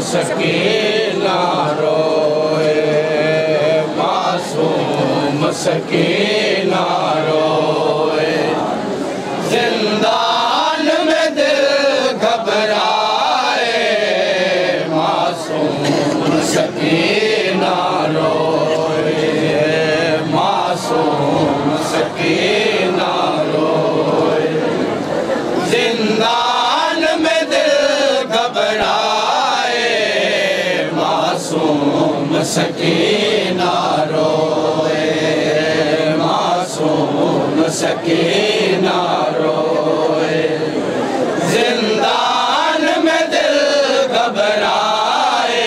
सकीना रोए, मासूम सकीना रोए। जिंदान में दिल घबराए, मासूम सकीना रोए, मासूम सकीना रोए। जिंदान में दिल घबराए, मासूम सकीना रोए, मासूम सकीना रोए। जिंदान में दिल घबराए,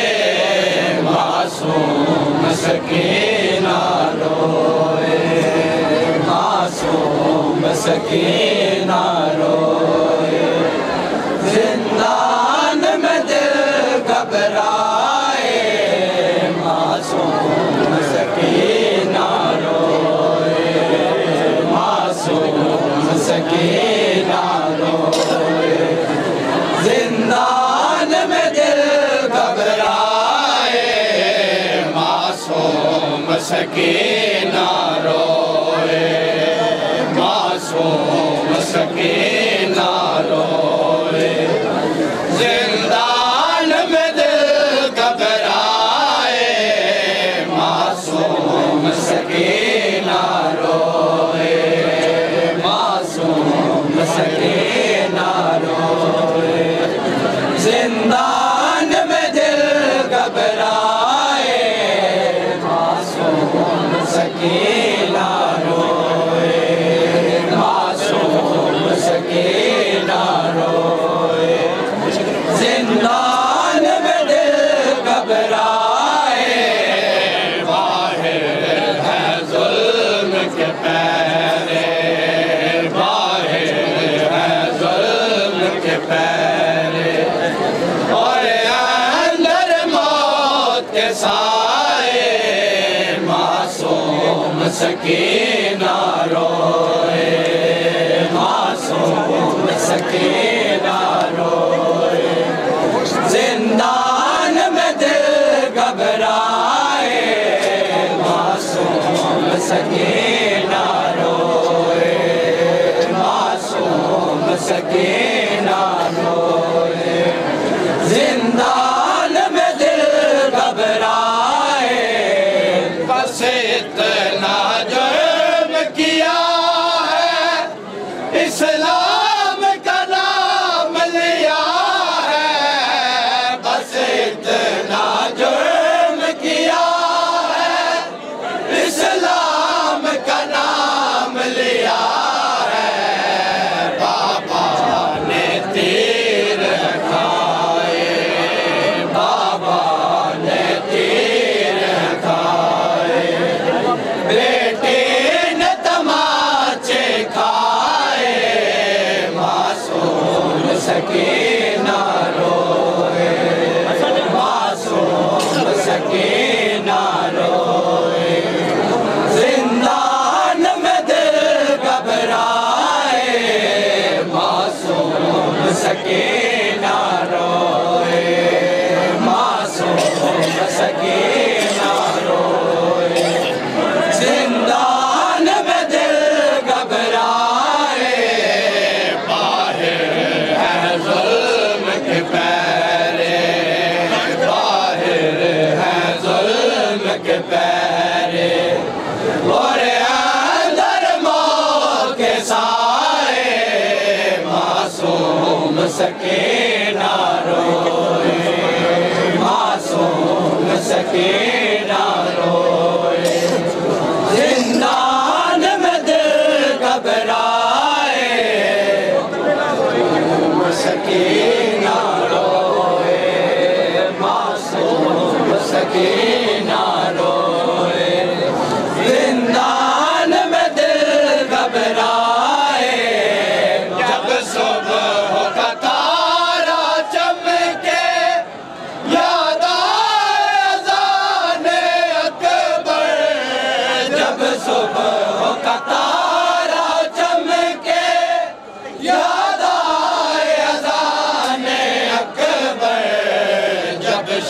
मासूम सकीना रोए, मासूम सकीना रोए। जिंदान में दिल घबराए, मासूम सकीना रोए, मासूम सकीना रोए। जिंदान में दिल घबराए, मासूम सकीना रोए, मासूम सकीना रोए। जिंदान में दिल घबराए, मासूम सकीना रोए, मासूम सकीना रोए। जिंदान में दिल घबराए, मासूम सकीना रोए, मासूम सकीना रोए। जिंदान में दिल घबराए, बाहिर है जुल्म के पैरे, बाहिर है जुल्म के पैरे। और अंदर मौत के साए, मासूम सकीना रोए, मासूम सकीना रोए। जिंदान में दिल घबराए, मासूम सकीना रोए, मासूम सकीना रोए। जिंदान में दिल घबराए, बस इतना जुर्म किया है, इस्लाम का नाम लिया है। बस इतना जुर्म किया है, इस्लाम का नाम लिया है। बाबा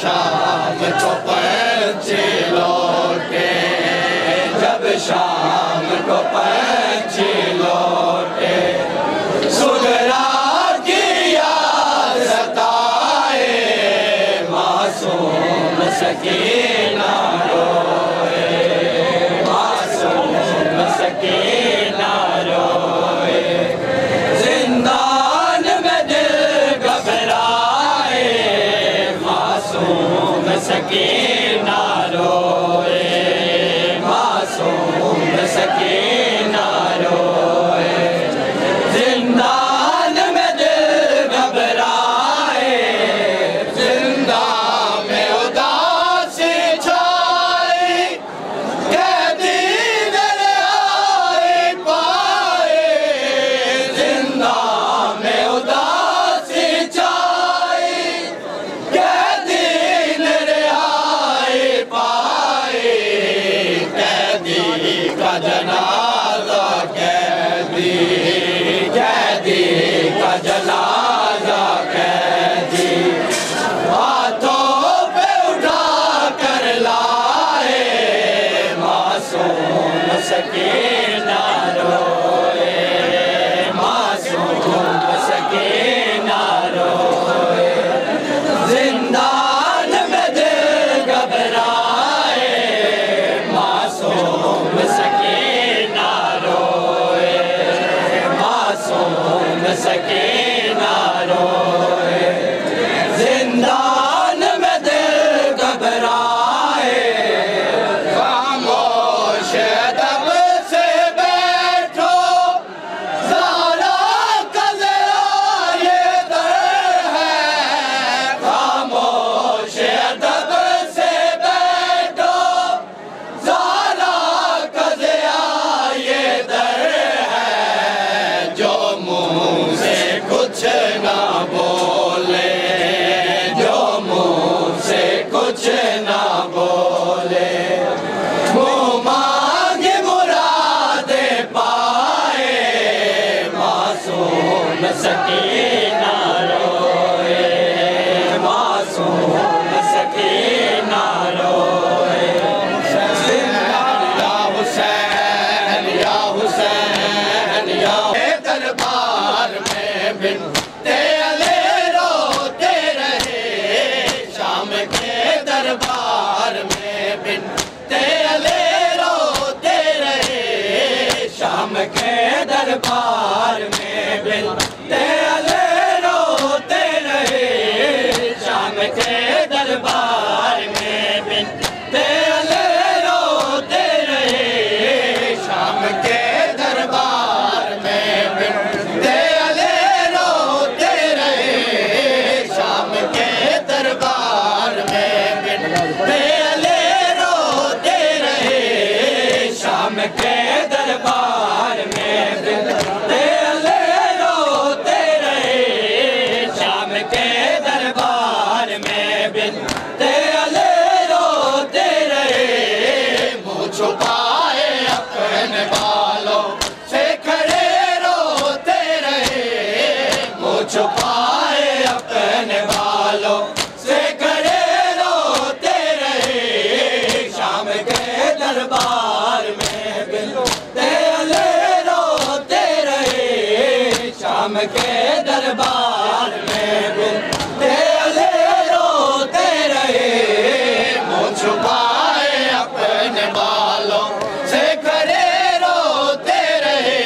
शाम को पंछी लौटे, जब शाम को पंछी लौटे, सुगरा की याद सताए, मासूम सकीना रोए, मासूम सकीना रोए, जिंदान में दिल घबराए, मासूम सकीना रोए, मासूम सकीना रोए, जिंदान में दिल घबराए, जिंदा में उदासी छाई, कैदी दरियाए पाए, जिंदा में उदासी छाई, कैदी दरियाए पाए, कैदी का जनाजा कैदी, कैदी का जनाजा कैदी, हाथों पे उठा कर लाए, मासूम सकीना रोए, मासूम सकीना रोए, जिंदान में दिल घबराए, मासूम सकीना रोए, मासूम सकीना रोए, जिंदान में दिल घबराए, खामोश अदब से बैठो, ज़ारा का ज़रा ये दर है, खामोश अदब से बैठो, ज़ारा का ज़रा ये दर है, जो मुँह से कुछ ना बोले, जो मुँह से कुछ ना बोले, मुँह मांगे मुरादे पाए, मासूम सकीना रोए, मासूम सकीना रोए, या हुसैन या हुसैन या दरबार में बिनते अली रोते रहे, शाम के दरबार में बिनते अली रोते रहे, शाम के दरबार में बिनते अली रोते रहे, शाम के दरबार में बिनते अली रोते रहे, शाम के दरबार में बिनते अली रोते रहे, शाम के दरबार में बिनते अली रोते रहे, शाम के दरबार में बिनते अली रोते रहे, शाम के दरबार में बिनते अली रोते रहे, मुँह छुपाए अपने बालों से खड़े रोते रहे, मुँह छुपाए अपने बालों से खड़े रोते रहे, शाम के दरबार में बिनते अली रोते रहे, शाम के दरबार में बिनते अली रोते रहे, मुँह छुपाए अपने बालों से खड़े रोते रहे,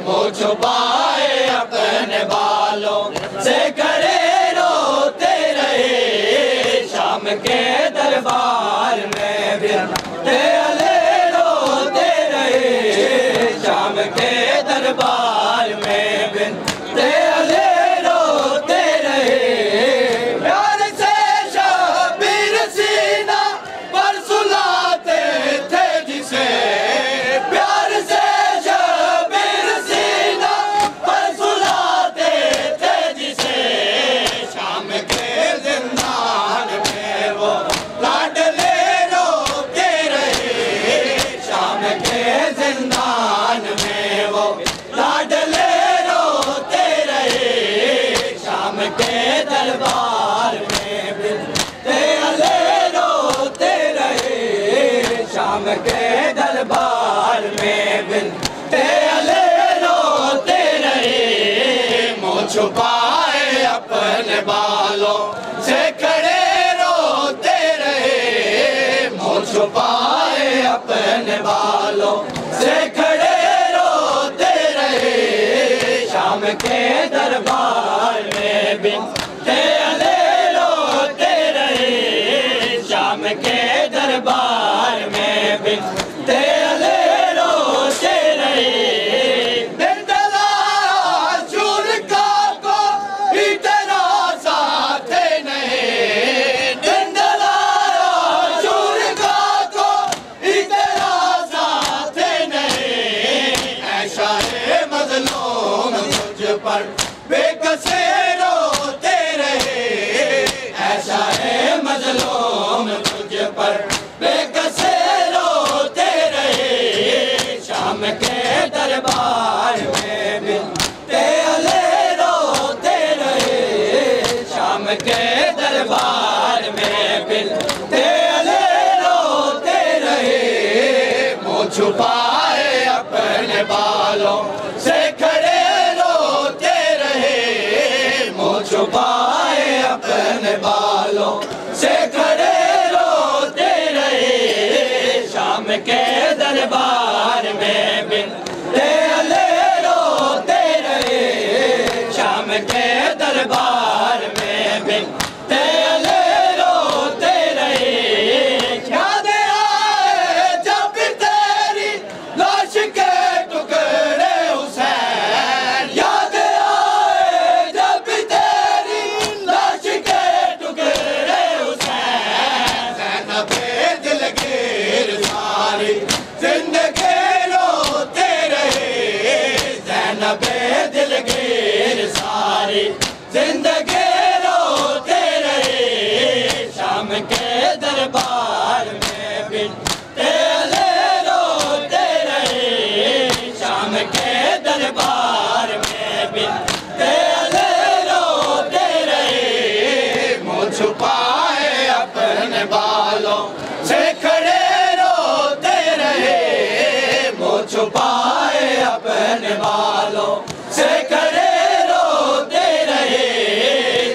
मुँह छुपाए अपने बालों से खड़े रोते रहे, शाम के दरबार में बिनते अली रोते रहे, शाम के दरबार में बिनते अली रोते रहे, प्यार से शबीर सीना पर सुलाते थे जिसे, प्यार से शबीर सीना पर सुलाते थे जिसे, शाम के जिंदान में वो बिनते अली रोते रहे, मुँह छुपाए अपने बालों से खड़े रोते रहे, मुँह छुपाए अपने बालों से खड़े रोते रहे। शाम के दरबार में बिनते अली रोते रहे, शाम के दरबार में बिनते अली रोते रहे। दिन दलाल शूर का कोई तेरा साथ नहीं, दिन दलाल शूर का कोई तेरा साथ नहीं। ऐसा है मजलूम तुझ पर बेकसे रोते रहे, ऐसा है मजलूम तुझ पर बेकसे रोते रहे। शाम के दरबार में बिनते अली रोते रहे, शाम के दरबार में बिनते अली रोते रहे। मुँह छुपाए अपने बालों से खड़े रोते रहे, मुँह छुपाए अपने बालों से खड़े रोते रहे। शाम के दरबार में बिनते अली रोते रहे, शाम के दरबार में बिनते अली रोते रहे। याद आए जब तेरी लाश के टुकड़े हुसैन, याद आए जब तेरी लाश के टुकड़े हुसैन। ज़ैनबे दिलगीर सारी जिंदगी रोते रहे, ज़ैनबे दिलगीर सारी जिंदगी रोते रहे। शाम के दरबार में बिनते अली रोते रहे, शाम के दरबार में बिनते अली रोते रहे। मुँह छुपाए अपने बालों से खड़े रोते रहे, मुँह छुपाए अपने बालों से खड़े रोते रहे।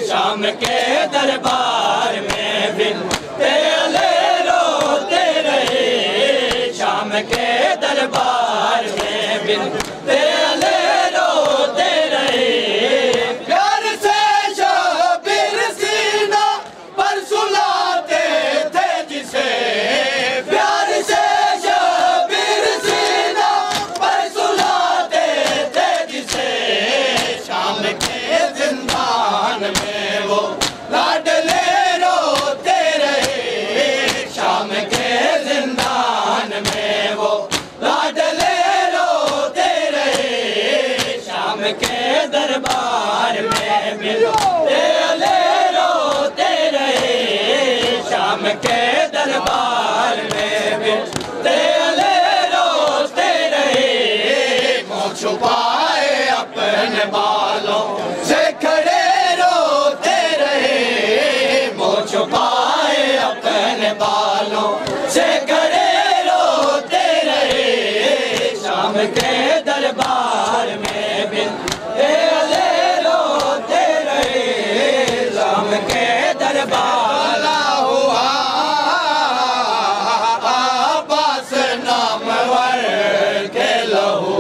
शाम के दरबार में बिनते अली रोते रहे, शाम के दरबार में बिनते अली रोते रहे। प्यार से शबीर सीना पर सुलाते थे जिसे, प्यार से शबीर सीना पर सुलाते थे जिसे। शाम के जिंदान में वो लाडले रोते रहे, शाम के जिंदान में वो लाडले रोते रहे। शाम के दरबार में बिनते अली रोते रहे, शाम के दरबार में बिनते अली रोते रहे। मुँह छुपाए अपने बालों से खड़े रोते रहे, मुँह छुपाए अपने बालों से खड़े रोते रहे। शाम के दरबार में बिनते अली रोते रहे, शाम के दरबार हुआ अब्बास नामवर के लहू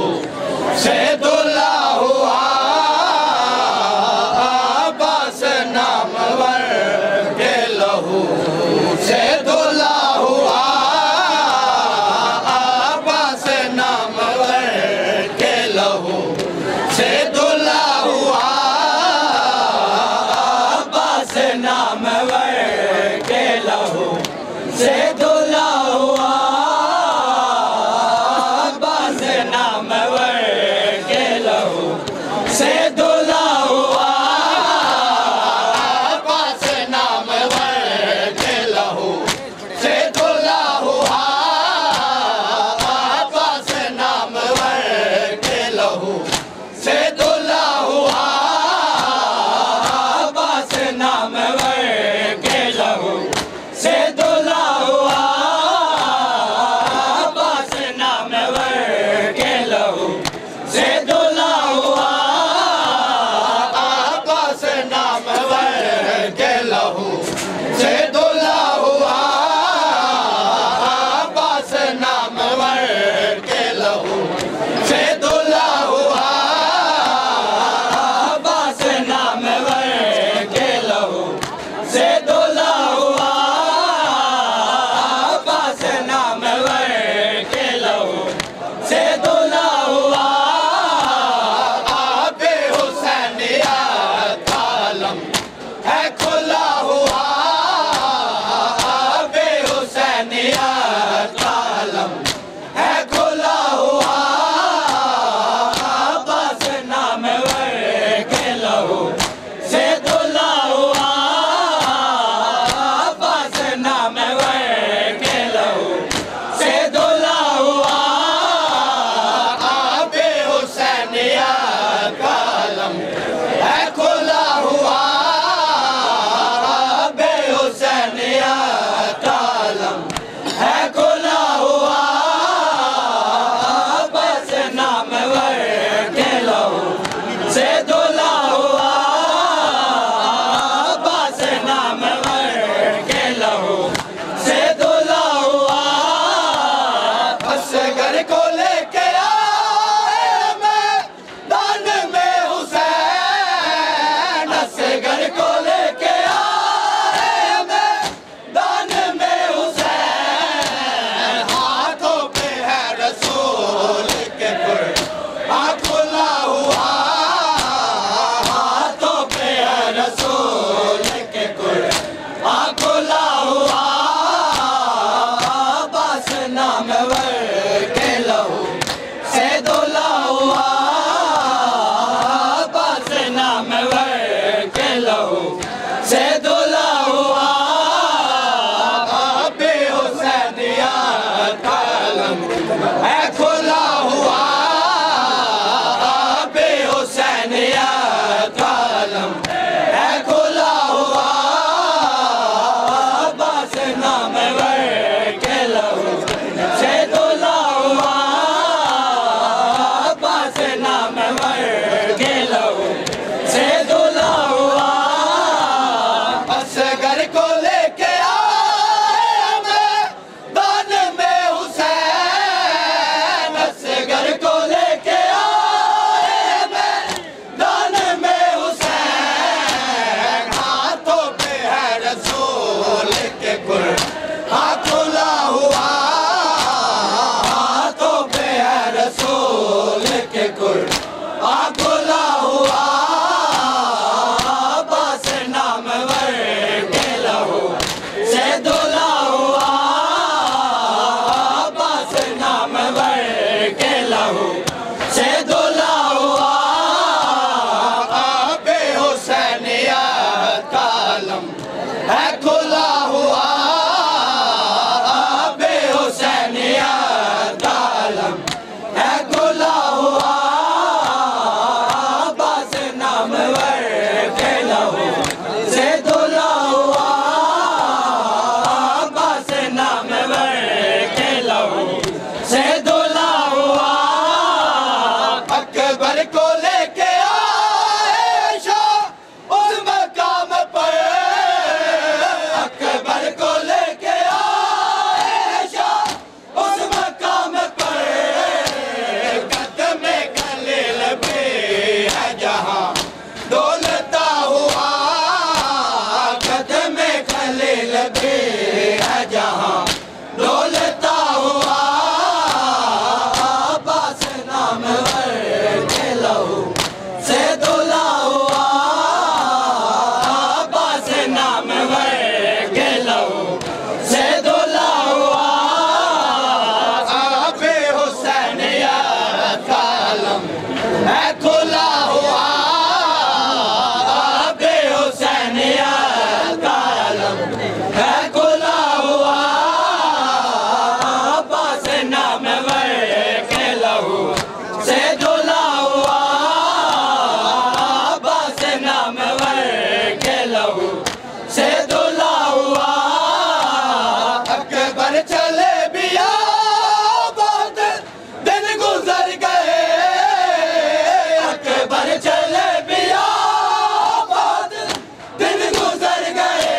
से दुला हुआ, अब्बास नामवर के लहू से दुला हुआ, अब्बास नामवर के लहू से दुला हुआ, अब्बास नामवर के लहू से दुला हुआ, अब्बास नामवर के लहू से दुला हुआ, अब्बास नामवर के लहू से दुला हुआ, अब्बास नामवर के लहू से दुला हुआ, अब्बास नामवर के लहू से दुला हुआ। दुला हुआ अब्बास नामवर के लहू से दुला हुआ आबे हुसैनियत का आलम है खुला हुआ आबे हुसैनियत का आलम है खुला हुआ अब्बास नामवर के लहू से दुला हुआ अब्बास नामवर के लहू से दुला हुआ आबे हुसैनियत का आलम है खुला हुआ आबे हुसैनियत का आलम है खुला हुआ अब्बास नामवर के लहू से दुला हुआ अब्बास नामवर के लहू से दुला हुआ असगर को लेके आए मैदान में हुसैन असगर को लेके आए मैदान में हुसैन हाथों पे है रसूल के कुर्बान खुला हुआ हाथों पे है रसूल के कुर्बान खुला हुआ अब्बास नामवर के लहू से दुला हुआ अब्बास नामवर के लहू से दुला हुआ आबे हुसैनियत का आलम है खुला हुआ आबे हुसैनियत का आलम है खुला हुआ अब्बास नामवर के लहू से दुला हुआ अब्बास नामवर के लहू से दुला हुआ असगर को लेके आए मैदान में हुसैन असगर को लेके आए मैदान में हुसैन हाथों पे है रसूल के कुर्बान खुला हुआ हाथों पे है रसूल के कुर्बान खुला हुआ अब्बास नामवर के लहू से दुला हुआ अब्बास नामवर के लहू से दुला हुआ आबे हुसैनियत का आलम है खुला हुआ आबे हुसैनियत का आलम है खुला हुआ अब्बास नामवर के लहू से दुला हुआ अब्बास नामवर के लहू से दुला हुआ अकबर को लेके आए शाह उस मकाम पर अकबर को लेके आए शाह उस मकाम पर कदम खलील भी है जहां दौलता हुआ कदम खलील भी है जहां दौलता हुआ अब्बास नामवर के लहू से दुला हुआ अब्बास नामवर के लहू से दुला हुआ आबे हुसैनियत का आलम है खुला हुआ आबे हुसैनियत का आलम है खुला हुआ अब्बास नामवर के लहू से दुला हुआ अब्बास नामवर के लहू से दुला हुआ अकबर चले बिया बहुत दिन गुजर गए अकबर चले बिया बहुत दिन गुजर गए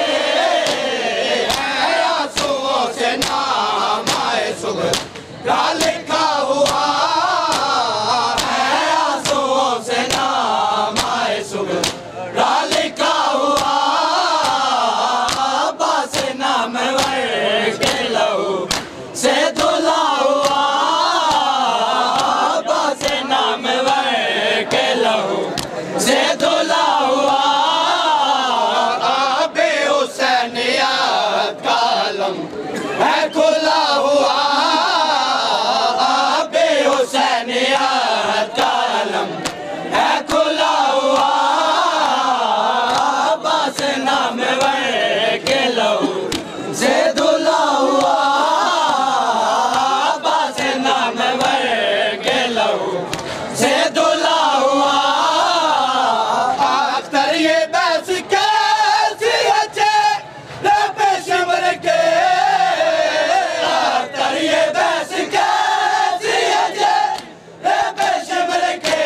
आलम है खुला हुआ आबे हुसैनियत का आलम है खुला हुआ अब्बास नाम के लहू से धुला हुआ अब्बास नाम के लहू से धुला हुआ अख्तर ये बस कैसी अच्छे रब शिमर के अख्तर ये बस कैसी अच्छे रब शिमर के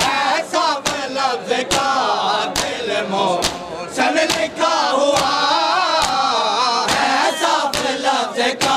ऐसा लफ्ज का दिल मोहसन लिखा हुआ ऐसा लफ्ज का